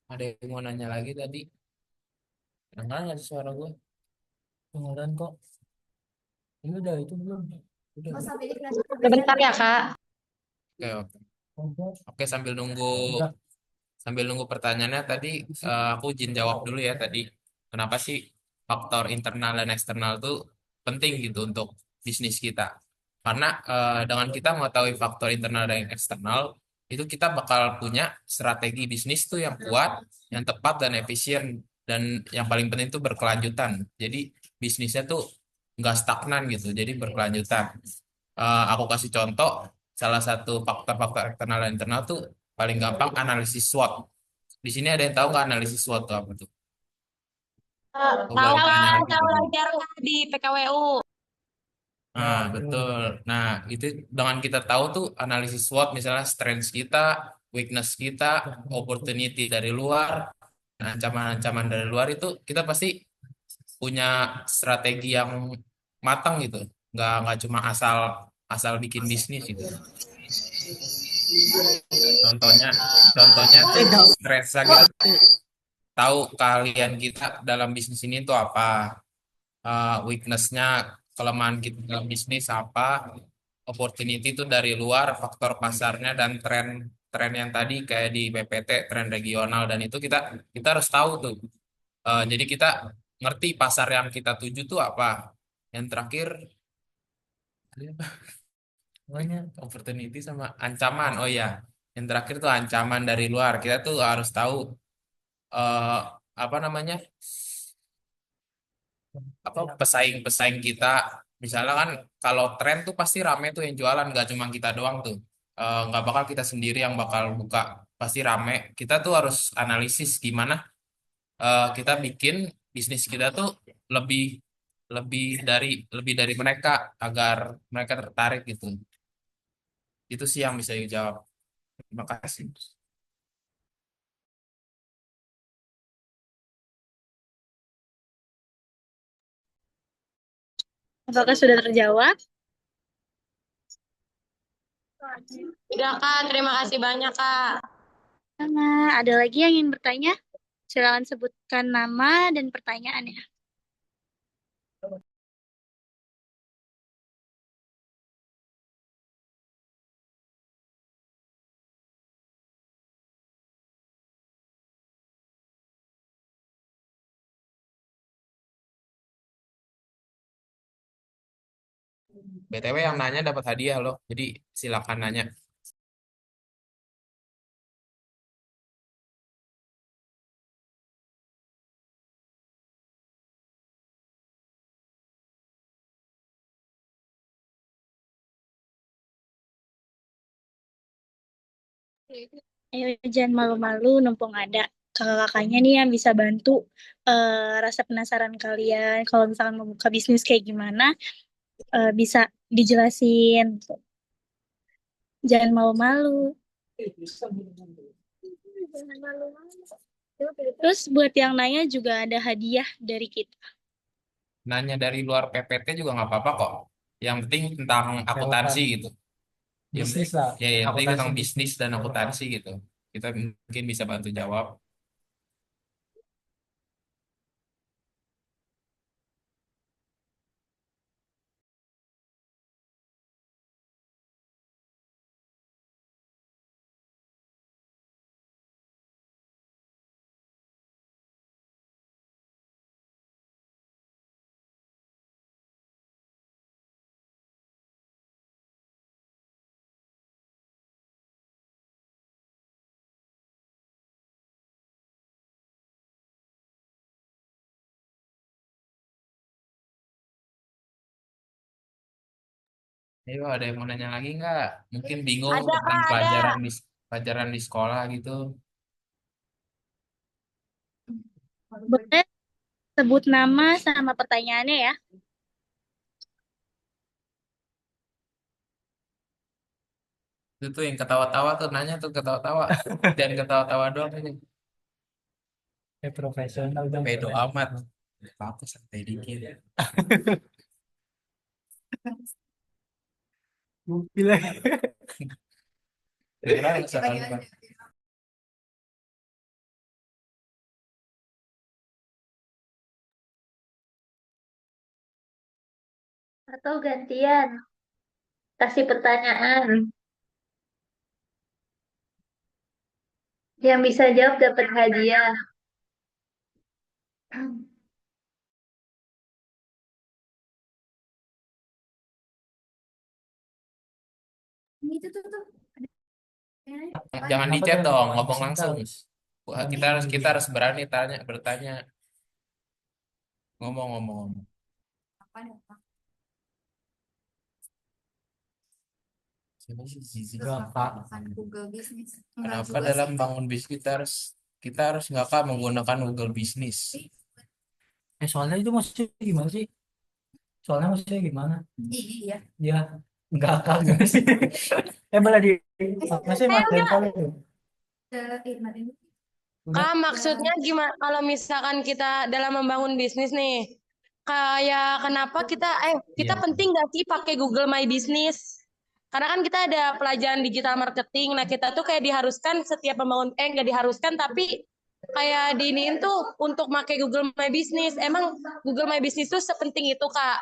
Ada yang mau nanya lagi tadi? Dengar nggak sih suara gue? Kedengeran kok. Ini udah itu belum? Udah. Sebentar ya, Kak. Oke. Oke, sambil nunggu pertanyaannya tadi, aku izin jawab dulu ya tadi. Kenapa sih faktor internal dan eksternal itu penting gitu untuk bisnis kita? Karena dengan kita mengetahui faktor internal dan eksternal, itu kita bakal punya strategi bisnis tuh yang kuat, yang tepat dan efisien, dan yang paling penting itu berkelanjutan. Jadi bisnisnya tuh nggak stagnan gitu, jadi berkelanjutan. Aku kasih contoh, salah satu faktor-faktor eksternal dan internal tuh paling gampang analisis SWOT. Di sini ada yang tahu nggak analisis SWOT itu apa tuh? Oh, Tahu boleh tanya kan, lagi saya tuh. belajar di PKWU. Nah, betul. Nah, itu dengan kita tahu tuh analisis SWOT, misalnya strengths kita, weakness kita, opportunity dari luar, ancaman-ancaman dari luar itu kita pasti punya strategi yang matang gitu. Nggak cuma asal asal bikin bisnis gitu. Contohnya, contohnya tuh strengths kita tuh tahu keahlian kita dalam bisnis ini tuh apa, weakness-nya, kelemahan kita dalam bisnis apa, opportunity itu dari luar, faktor pasarnya dan tren yang tadi kayak di PPT, tren regional dan itu kita kita harus tahu tuh. Jadi kita ngerti pasar yang kita tuju tuh apa. Yang terakhir namanya opportunity sama ancaman. Oh ya, yang terakhir tuh ancaman dari luar. Kita tuh harus tahu eh, apa namanya, apa pesaing-pesaing kita. Misalnya kan kalau tren tuh pasti rame tuh yang jualan, nggak cuma kita doang tuh. Nggak bakal kita sendiri yang bakal buka, pasti rame. Kita tuh harus analisis gimana kita bikin bisnis kita tuh lebih lebih dari lebih dari mereka agar mereka tertarik gitu. Itu sih yang bisa dijawab. Terima kasih. Apakah sudah terjawab? Udah Kak, terima kasih banyak Kak. Sama, ada lagi yang ingin bertanya? Silakan sebutkan nama dan pertanyaannya. BTW yang nanya dapat hadiah loh. Jadi silakan nanya. Ayo jangan malu-malu, mumpung ada kakak-kakaknya nih yang bisa bantu rasa penasaran kalian. Kalau misalkan mau buka bisnis kayak gimana, bisa dijelasin. Jangan malu-malu. Terus buat yang nanya juga ada hadiah dari kita. Nanya dari luar PPT juga nggak apa-apa kok. Yang penting tentang akuntansi gitu. Bisnis lah, Ya, yang penting tentang akuntansi. bisnis dan akuntansi gitu. Kita mungkin bisa bantu jawab. Ayo, ada yang mau nanya lagi nggak? Mungkin bingung Ada tentang Kak, ada. pelajaran di sekolah gitu. Boleh sebut nama sama pertanyaannya ya. Itu tuh yang ketawa-tawa tuh nanya tuh ketawa-tawa. Dan ketawa-tawa doang ini. Profesional dong. Pedo amat. Apa santai dikit ya. Bilang. Kira misalkan Atau gantian, kasih pertanyaan. Yang bisa jawab dapat hadiah. Itu tuh. Jangan di Kenapa chat dengan dong, jawaban ngomong singkat? langsung. Wah, kita harus berani bertanya. Ngomong. Apa nih, Pak? Siapa sih Zizi? Enggak, Kak. Google Business. Kenapa dalam bangun bisnis kita harus nggak Kak menggunakan Google Business? Soalnya itu maksudnya gimana sih? Soalnya maksudnya gimana? Iya. Ya, enggak Kak, enggak sih. Boleh di, maksudnya mas dari kalian tuh. Udah, Kak, maksudnya gimana kalau misalkan kita dalam membangun bisnis nih, kayak kenapa kita Iya. penting nggak sih pakai Google My Business? Karena kan kita ada pelajaran digital marketing, nah kita tuh kayak diharuskan setiap membangun, nggak diharuskan tapi kayak diiniin tuh untuk pakai Google My Business. Emang Google My Business tuh sepenting itu, Kak?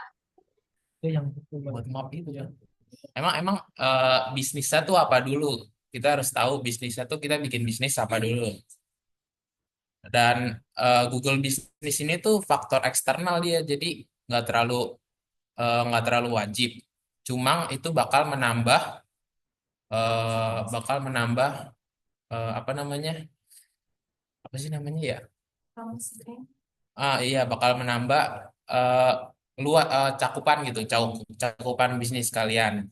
itu yang Buat map itu ya. Emang bisnisnya tuh apa dulu? Kita harus tahu bisnisnya tuh kita bikin bisnis apa dulu. Dan Google Business ini tuh faktor eksternal dia, jadi nggak terlalu wajib. Cuma itu bakal menambah apa namanya? Apa sih namanya ya? Iya, bakal menambah eh, cakupan gitu, cakupan bisnis kalian.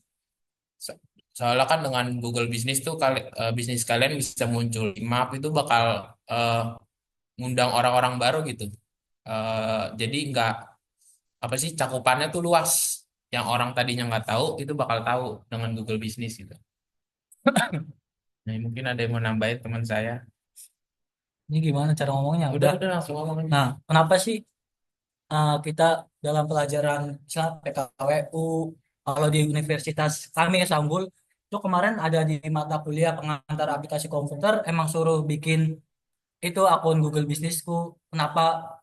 So- Soalnya kan dengan Google Business tuh bisnis kalian bisa muncul di map itu bakal eh, ngundang orang-orang baru gitu. Jadi nggak apa sih cakupannya tuh luas. Yang orang tadinya nggak tahu itu bakal tahu dengan Google Business gitu. Nah, mungkin ada yang mau nambahin teman saya. ini gimana cara ngomongnya? Udah langsung ngomong aja. Nah, kenapa sih kita dalam pelajaran misalnya PKWU kalau di Universitas kami Sanggul itu kemarin ada di mata kuliah pengantar aplikasi komputer emang suruh bikin itu akun Google Bisnisku. Kenapa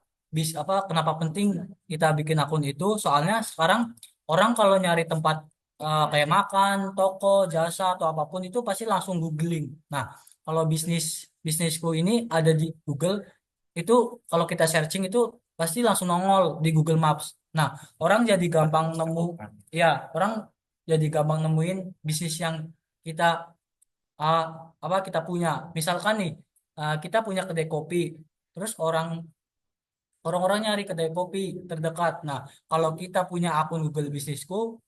kenapa penting kita bikin akun itu? Soalnya sekarang orang kalau nyari tempat kayak makan, toko, jasa atau apapun itu pasti langsung googling. Nah, kalau bisnisku ini ada di Google itu kalau kita searching itu pasti langsung nongol di Google Maps. Nah, orang jadi gampang nemu ya, orang jadi gampang nemuin bisnis yang kita uh, kita punya. Misalkan nih, kita punya kedai kopi, terus orang-orang nyari kedai kopi terdekat. Nah, kalau kita punya akun Google Bisnisku,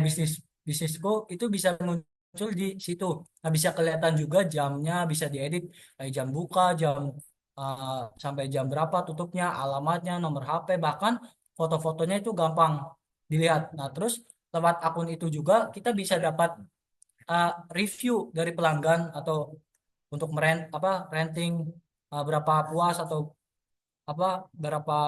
bisnis bisnisku itu bisa muncul di situ. Nah, bisa kelihatan juga jamnya, bisa diedit kayak jam buka, jam sampai jam berapa tutupnya, alamatnya, nomor HP, bahkan foto-fotonya itu gampang dilihat. Nah, terus lewat akun itu juga kita bisa dapat review dari pelanggan atau untuk renting berapa puas atau berapa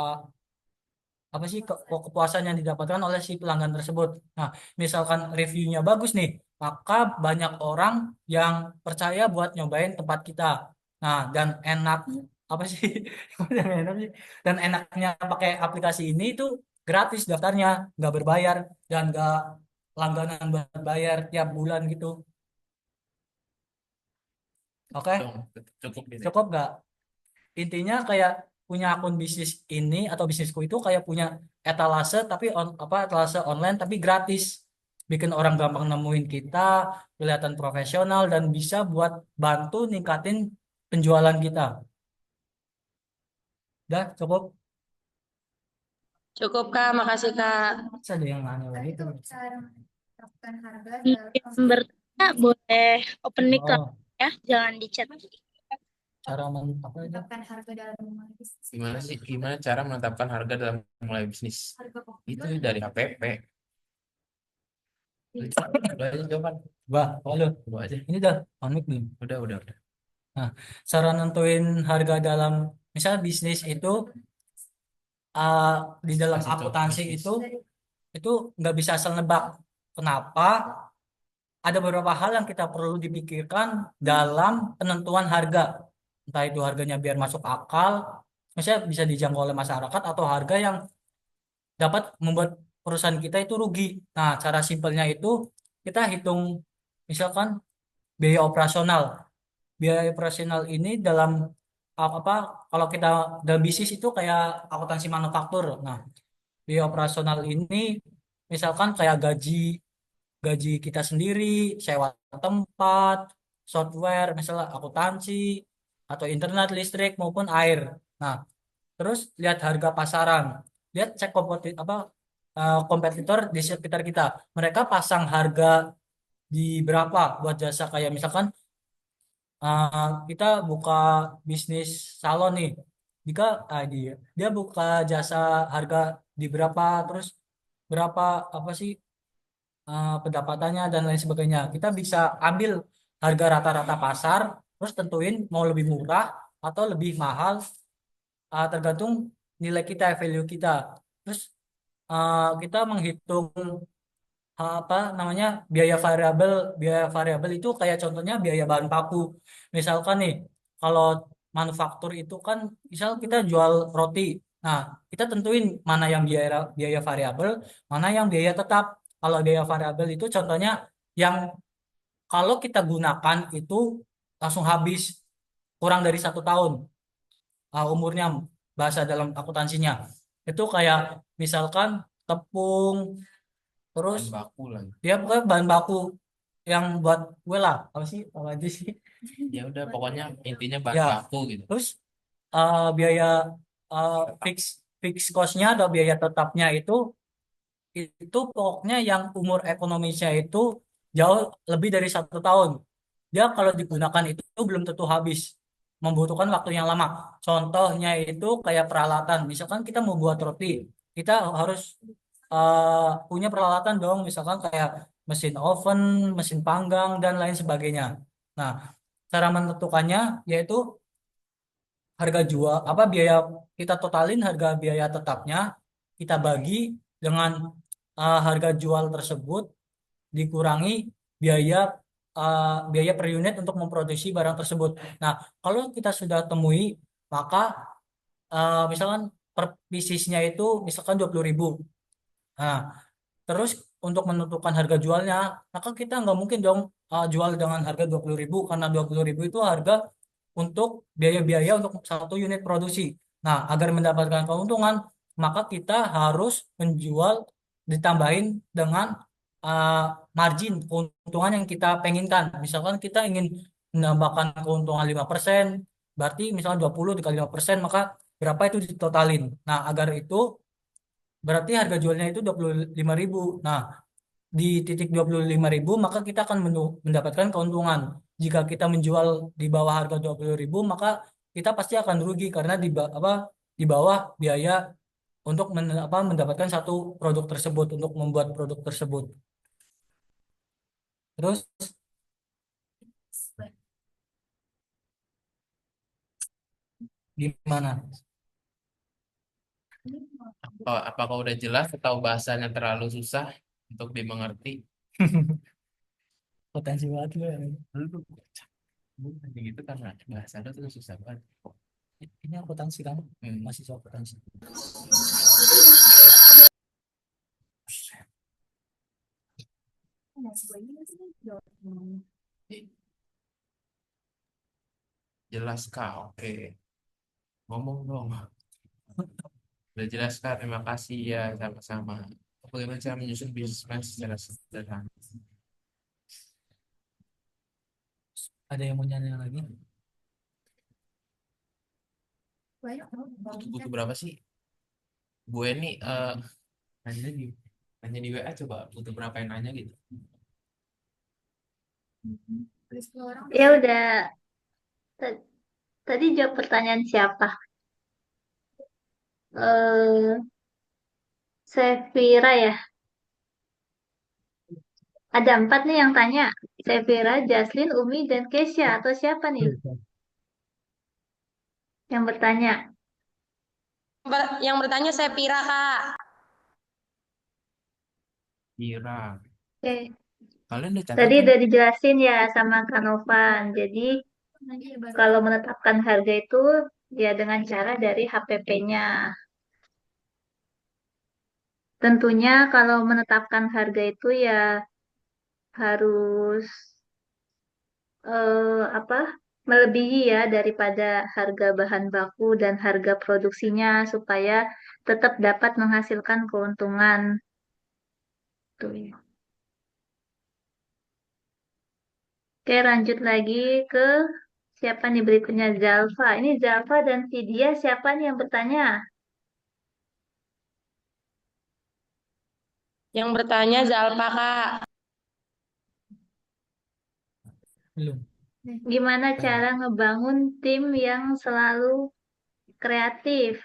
kepuasan yang didapatkan oleh si pelanggan tersebut. Nah, misalkan reviewnya bagus nih, maka banyak orang yang percaya buat nyobain tempat kita. Nah, dan enak apa sih? Yang enak sih? Dan enaknya pakai aplikasi ini itu gratis daftarnya, nggak berbayar dan nggak langganan berbayar tiap bulan gitu. Oke, Cukup gitu. cukup nggak? Intinya kayak punya akun bisnis ini atau bisnisku itu kayak punya etalase tapi etalase online tapi gratis, bikin orang gampang nemuin kita, kelihatan profesional dan bisa buat bantu ningkatin penjualan kita. Udah cukup. Cukup, Kak. Makasih, Kak. Masa ada yang nanya lagi tuh. Cara menetapkan harga Yang bertanya boleh open mic lah Oh, ya, jangan di chat. cara apa itu? menetapkan harga dalam memulai bisnis. Gimana cara menetapkan harga dalam mulai bisnis? Harga pokok Itu dari HPP. Udah aja jawaban. Halo. Udah aja. Ini udah on mic belum? Udah. Nah, cara nentuin harga dalam misalnya bisnis itu uh, di dalam Kasih contoh akuntansi bisnis. itu nggak bisa asal nebak. Kenapa? Ada beberapa hal yang kita perlu dipikirkan dalam penentuan harga. Entah itu harganya biar masuk akal, misalnya bisa dijangkau oleh masyarakat atau harga yang dapat membuat perusahaan kita itu rugi. Nah, cara simpelnya itu kita hitung misalkan biaya operasional. biaya operasional ini dalam apa kalau kita dalam bisnis itu kayak akuntansi manufaktur. Nah, biaya operasional ini misalkan kayak gaji gaji kita sendiri, sewa tempat, software, misalnya akuntansi atau internet, listrik maupun air. Nah, terus lihat harga pasaran, lihat cek kompetitor di sekitar kita. Mereka pasang harga di berapa buat jasa kayak misalkan kita buka bisnis salon nih. Jika dia buka jasa harga di berapa, terus berapa apa sih pendapatannya dan lain sebagainya. Kita bisa ambil harga rata-rata pasar, terus tentuin mau lebih murah atau lebih mahal, tergantung nilai kita, value kita. Terus kita menghitung apa namanya biaya variabel itu kayak contohnya biaya bahan baku. Misalkan nih, kalau manufaktur itu kan, misal kita jual roti. Nah, kita tentuin mana yang biaya biaya variabel, mana yang biaya tetap. Kalau biaya variabel itu contohnya yang kalau kita gunakan itu langsung habis kurang dari 1 tahun umurnya, bahasa dalam akuntansinya. Itu kayak misalkan tepung, terus Bahan baku lah. dia pokoknya bahan baku yang buat kue lah, apa sih apa aja sih. Ya udah pokoknya intinya bahan Ya, baku gitu. terus biaya uh, fix fix cost-nya atau biaya tetapnya itu pokoknya yang umur ekonomisnya itu jauh lebih dari 1 tahun. Dia kalau digunakan itu belum tentu habis, membutuhkan waktu yang lama. Contohnya itu kayak peralatan. Misalkan kita mau buat roti, kita harus punya peralatan dong. Misalkan kayak mesin oven, mesin panggang dan lain sebagainya. Nah, cara menentukannya yaitu harga jual apa biaya kita totalin harga biaya tetapnya kita bagi dengan harga jual tersebut dikurangi biaya biaya per unit untuk memproduksi barang tersebut. Nah, kalau kita sudah temui maka misalkan per piecesnya itu misalkan 20.000. Nah, terus untuk menentukan harga jualnya, maka kita nggak mungkin dong jual dengan harga 20.000 karena 20.000 itu harga untuk biaya-biaya untuk 1 unit produksi. Nah, agar mendapatkan keuntungan, maka kita harus menjual ditambahin dengan uh, margin keuntungan yang kita penginkan. Misalkan kita ingin menambahkan keuntungan 5%, berarti misalnya 20 dikali 5%, maka berapa itu ditotalin. Nah, agar itu berarti harga jualnya itu 25.000. Nah, di titik 25.000 maka kita akan mendapatkan keuntungan. Jika kita menjual di bawah harga 20.000 maka kita pasti akan rugi karena di bawah biaya untuk mendapatkan satu produk tersebut, untuk membuat produk tersebut. Terus gimana? Apakah udah jelas atau bahasanya terlalu susah untuk dimengerti? Potensi banget lu ya. Lu bukan gitu karena bahasanya tuh susah banget. Ini akuntansi kan? Hmm. Masih soal akuntansi. Jelas kah? Oke. Ngomong dong. Udah jelas kah? Terima kasih ya sama-sama. Bagaimana cara menyusun bisnis plan secara sederhana? Ada yang mau nanya lagi? Butuh berapa sih? Gue nih nanya di WA coba butuh berapa yang nanya gitu. Ya udah, T- tadi jawab pertanyaan siapa? Eh, Sevira ya. Ada 4 nih yang tanya. Sevira, Jaslin, Umi, dan Kesha. Atau siapa nih yang bertanya? Yang bertanya saya Pira, Kak. Kira. Oke. Kalian udah catat Tadi kan? udah dijelasin ya sama Kanovan. Jadi kalau menetapkan harga itu ya dengan cara dari HPP-nya. Tentunya kalau menetapkan harga itu ya harus apa? melebihi ya daripada harga bahan baku dan harga produksinya supaya tetap dapat menghasilkan keuntungan. Tuh ya. Oke, lanjut lagi ke siapa nih berikutnya? Zalfa. Ini Zalfa dan Vidya, siapa nih yang bertanya? Yang bertanya Zalpa, Kak. Belum. Gimana cara ngebangun tim yang selalu kreatif?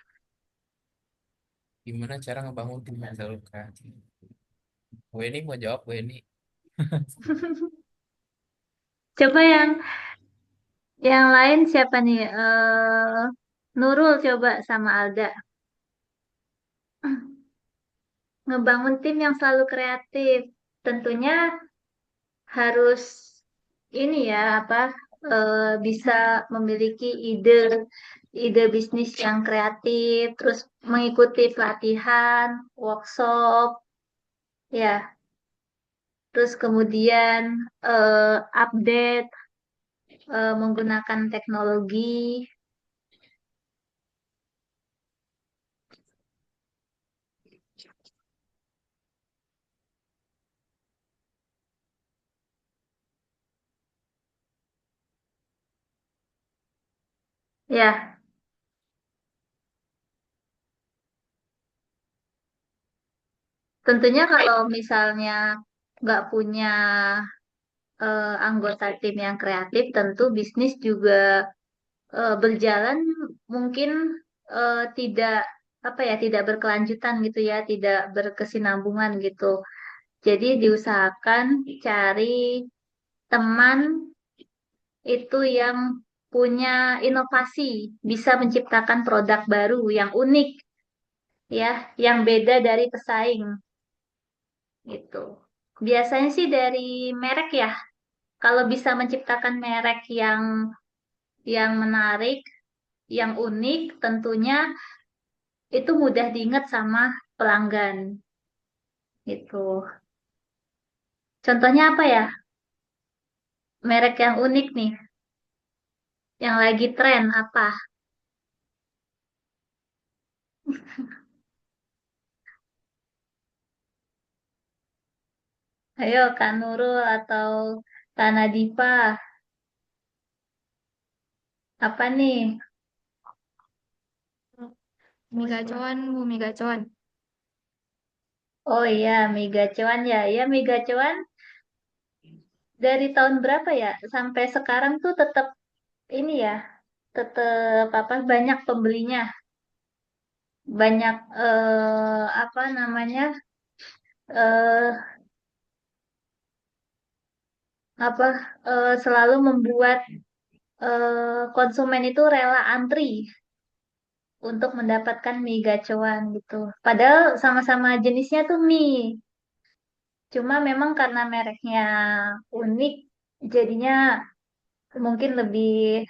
Gimana cara ngebangun tim yang selalu kreatif? Weni mau jawab, Weni. Coba yang lain siapa nih? Nurul coba sama Alda. Ngebangun tim yang selalu kreatif. Tentunya harus ini ya apa bisa memiliki ide bisnis yang kreatif, terus mengikuti pelatihan, workshop, ya, terus kemudian update menggunakan teknologi, ya. Tentunya kalau misalnya nggak punya anggota tim yang kreatif, tentu bisnis juga berjalan mungkin tidak apa ya, tidak berkelanjutan gitu ya, tidak berkesinambungan gitu. Jadi diusahakan cari teman itu yang punya inovasi, bisa menciptakan produk baru yang unik ya, yang beda dari pesaing gitu. Biasanya sih dari merek ya. Kalau bisa menciptakan merek yang menarik, yang unik, tentunya itu mudah diingat sama pelanggan gitu. Contohnya apa ya? Merek yang unik nih, yang lagi tren apa? Ayo Kak Nurul atau Kak Nadifa, apa nih? Mie gacoan, mie gacoan. Oh iya, mie gacuan ya. Ya, mie gacuan dari tahun berapa ya? Sampai sekarang tuh tetap ini ya, tetap apa banyak pembelinya, banyak apa namanya? eh apa selalu membuat konsumen itu rela antri untuk mendapatkan mie gacoan gitu. Padahal sama-sama jenisnya tuh mie. Cuma memang karena mereknya unik, jadinya mungkin lebih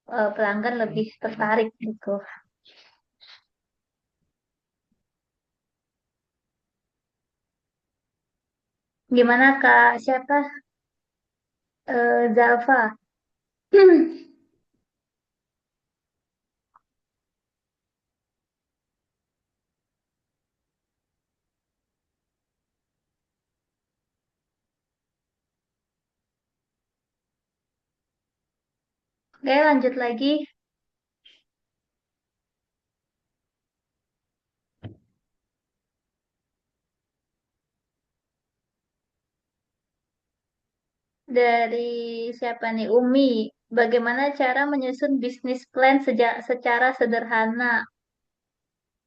pelanggan lebih tertarik gitu. Gimana Kak? Siapa? Zalfa. Oke, lanjut lagi dari siapa nih? Umi. Bagaimana cara menyusun bisnis plan secara sederhana?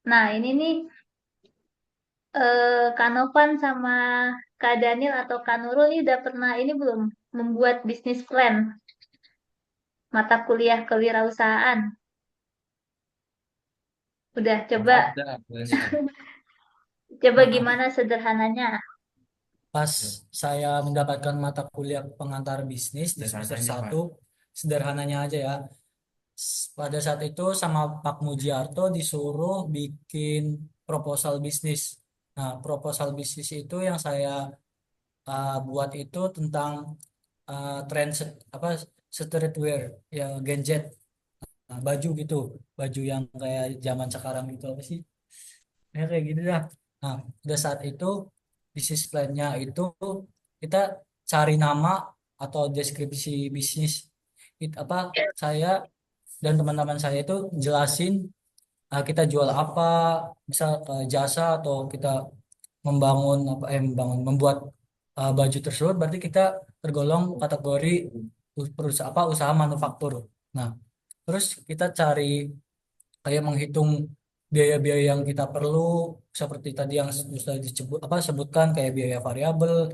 Nah, ini nih Kak Novan sama Kak Daniel atau Kak Nurul ini udah pernah ini belum membuat bisnis plan mata kuliah kewirausahaan? Udah, coba Ada, banyak. coba Maaf, gimana sederhananya? pas saya mendapatkan mata kuliah pengantar bisnis di semester Sederhananya, Pak. 1, sederhananya aja ya. Pada saat itu sama Pak Mujiarto disuruh bikin proposal bisnis. Nah, proposal bisnis itu yang saya buat itu tentang tren apa streetwear, ya gadget, nah, baju gitu, baju yang kayak zaman sekarang itu apa sih? Ya kayak gitu dah. Nah, pada saat itu bisnis plan-nya itu kita cari nama atau deskripsi bisnis. Apa saya dan teman-teman saya itu jelasin kita jual apa, misal jasa atau kita membuat baju tersebut, berarti kita tergolong kategori perusahaan apa usaha manufaktur. Nah, terus kita cari kayak menghitung biaya-biaya yang kita perlu seperti tadi yang sudah disebut apa sebutkan kayak biaya variabel,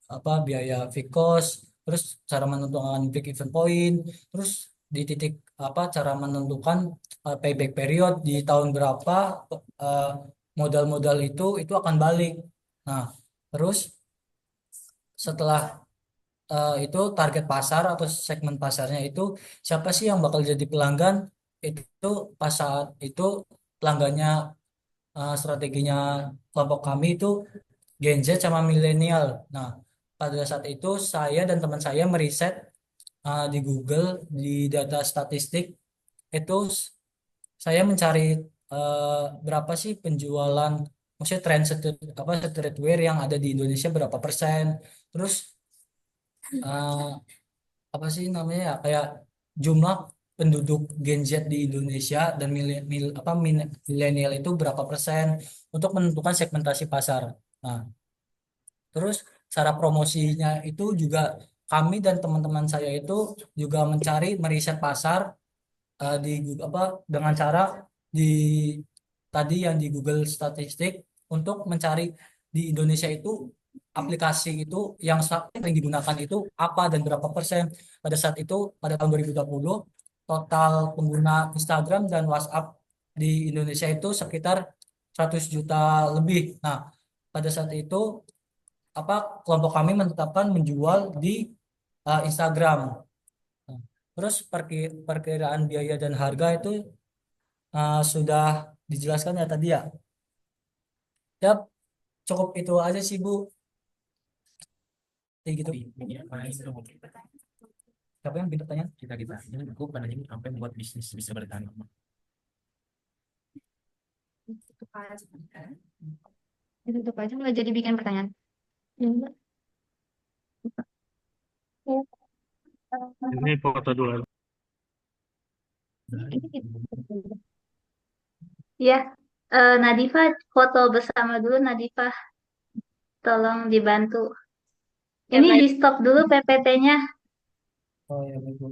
apa biaya fixed cost, terus cara menentukan break even point, terus di titik apa cara menentukan payback period di tahun berapa eh, modal-modal itu akan balik. Nah, terus setelah itu target pasar atau segmen pasarnya itu siapa sih yang bakal jadi pelanggan itu pas saat itu pelanggannya strateginya kelompok kami itu Gen Z sama milenial. Nah, pada saat itu saya dan teman saya meriset di Google di data statistik itu saya mencari berapa sih penjualan maksudnya tren apa streetwear yang ada di Indonesia berapa persen. Terus eh, apa sih namanya ya kayak jumlah penduduk Gen Z di Indonesia dan milenial itu berapa persen untuk menentukan segmentasi pasar. Nah, terus cara promosinya itu juga kami dan teman-teman saya itu juga mencari meriset pasar di apa dengan cara di tadi yang di Google Statistik untuk mencari di Indonesia itu aplikasi itu yang sering digunakan itu apa dan berapa persen. Pada saat itu pada tahun 2020 total pengguna Instagram dan WhatsApp di Indonesia itu sekitar 100 juta lebih. Nah, pada saat itu apa kelompok kami menetapkan menjual di Instagram. Nah, terus perkiraan biaya dan harga itu sudah dijelaskan ya tadi ya. Ya, cukup itu aja sih Bu. Kayak gitu. Siapa yang bikin pertanyaan? Kita ini aku pada ini apa yang membuat bisnis bisa bertahan lama. Tutup aja nggak jadi bikin pertanyaan. Ini foto dulu. Ya, Nadifa foto bersama dulu Nadifa, tolong dibantu. Ya, Ini baik. di stop dulu PPT-nya. Oh ya baik Bu.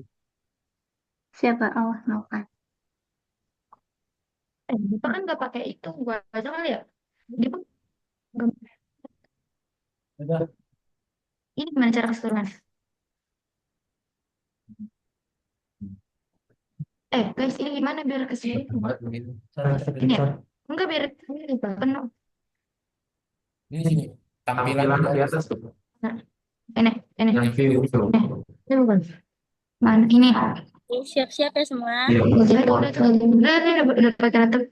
Siapa? Oh, no kan. Dipa kan nggak pakai itu, gua aja kali ya. Dipa nggak- Udah. ini gimana cara keseluruhan? Guys, ini gimana biar kesini? Cara Ini ya? screenshot. Enggak biar penuh. Ini sini tampilan di atas tuh. Nah, ini. Yang view itu. Ini bukan. Mana ini? Siap-siap ya semua. Udah pakai laptop.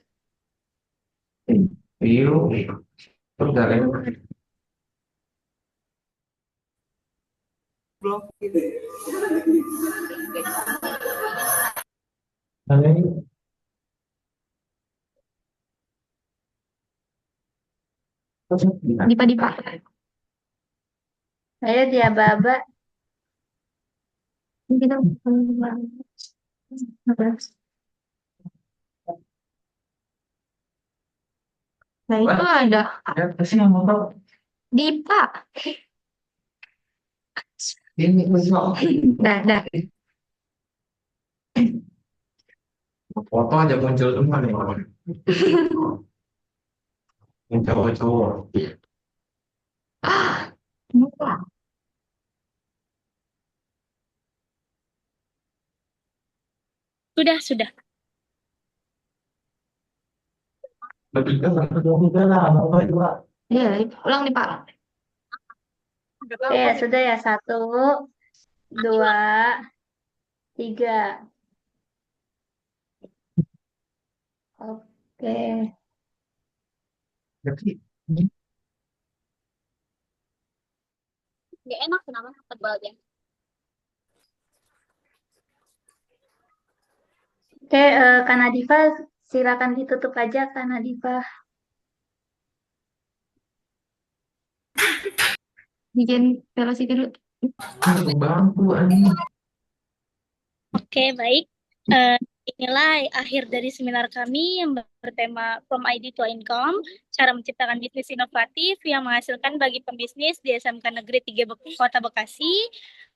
View. Terus dari Dipa. Saya di aba-aba. Ini kita Nah, itu ada Dipa. Dah. foto aja muncul semua nih. Yang cowok-cowok. Dipa. Sudah. Iya, ulang nih Pak. Ya, sudah ya. 1, 2, 3. Oke. Nggak enak kenapa tebalnya. Oke, Kak Nadifa, silakan ditutup aja, Kak Nadifa. Bikin velocity dulu. Oke, baik. Inilah akhir dari seminar kami yang bertema From ID to Income, cara menciptakan bisnis inovatif yang menghasilkan bagi pembisnis di SMK Negeri 3 Kota Bekasi.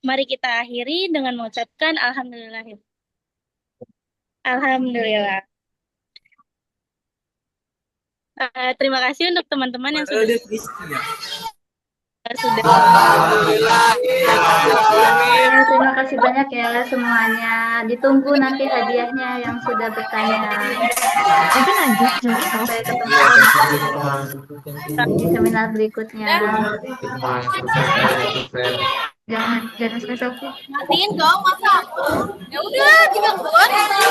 Mari kita akhiri dengan mengucapkan Alhamdulillah. Alhamdulillah. Terima kasih untuk teman-teman yang sudah Terima kasih banyak ya semuanya. Ditunggu nanti hadiahnya yang sudah bertanya. Mungkin lanjut dulu. Sampai ketemu di seminar berikutnya. Jangan spesial. matiin dong, masa? Ya udah, 3 bulan.